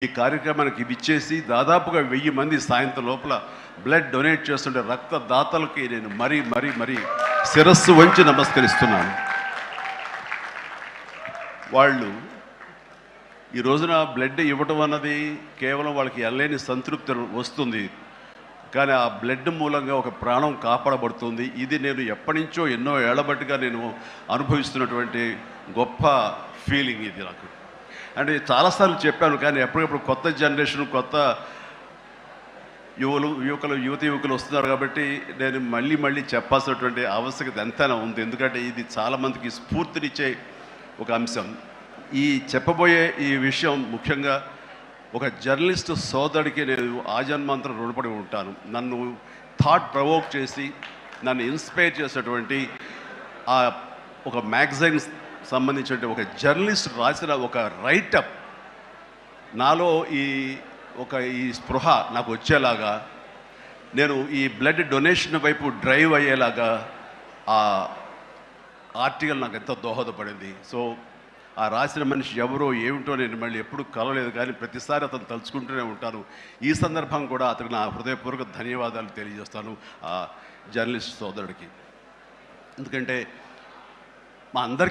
ఈ కార్యక్రమానికి విచ్చేసి దాదాపుగా 1000 మంది సాయంత్రం లోపల బ్లడ్ డొనేట్ చేస్తుంటే రక్తదాతలకి నేను మరీ శిరస్సు వంచి నమస్కరిస్తున్నాను. వాళ్ళు ఈ రోజున బ్లడ్ ఇవ్వటం అన్నది కేవలం వాళ్ళకి ఎనలేని సంతృప్తి వస్తుంది, కానీ ఆ బ్లడ్ మూలంగా ఒక ప్రాణం కాపాడబడుతుంది. ఇది నేను ఎప్పటి నుంచో ఎన్నో ఏళ్లబట్టిగా నేను అనుభవిస్తున్నటువంటి గొప్ప ఫీలింగ్ ఇది నాకు. అంటే చాలాసార్లు చెప్పాను, కానీ ఎప్పటికప్పుడు కొత్త జనరేషన్, కొత్త యువకులు వస్తున్నారు కాబట్టి నేను మళ్ళీ చెప్పాల్సినటువంటి ఆవశ్యకత ఎంతైనా ఉంది. ఎందుకంటే ఇది చాలామందికి స్ఫూర్తినిచ్చే ఒక అంశం. ఈ చెప్పబోయే ఈ విషయం ముఖ్యంగా ఒక జర్నలిస్టు సోదరుడికి నేను ఆజన్మాంతరం రుణపడి ఉంటాను. నన్ను థాట్ ప్రవోక్ చేసి నన్ను ఇన్స్పైర్ చేసేటువంటి ఆ ఒక మ్యాగజైన్ సంబంధించిన ఒక జర్నలిస్ట్ రాసిన ఒక రైటప్ నాలో ఈ స్పృహ నాకు వచ్చేలాగా, నేను ఈ బ్లడ్ డొనేషన్ వైపు డ్రైవ్ అయ్యేలాగా ఆ ఆర్టికల్ నాకు ఎంతో దోహదపడింది. సో ఆ రాసిన మనిషి ఎవరో ఏమిటో నేను మళ్ళీ ఎప్పుడు కలవలేదు, కానీ ప్రతిసారి అతను తలుచుకుంటూనే ఉంటాను. ఈ సందర్భం కూడా అతనికి నా హృదయపూర్వక ధన్యవాదాలు తెలియజేస్తాను ఆ జర్నలిస్ట్ సోదరుడికి. ఎందుకంటే మా అందరికీ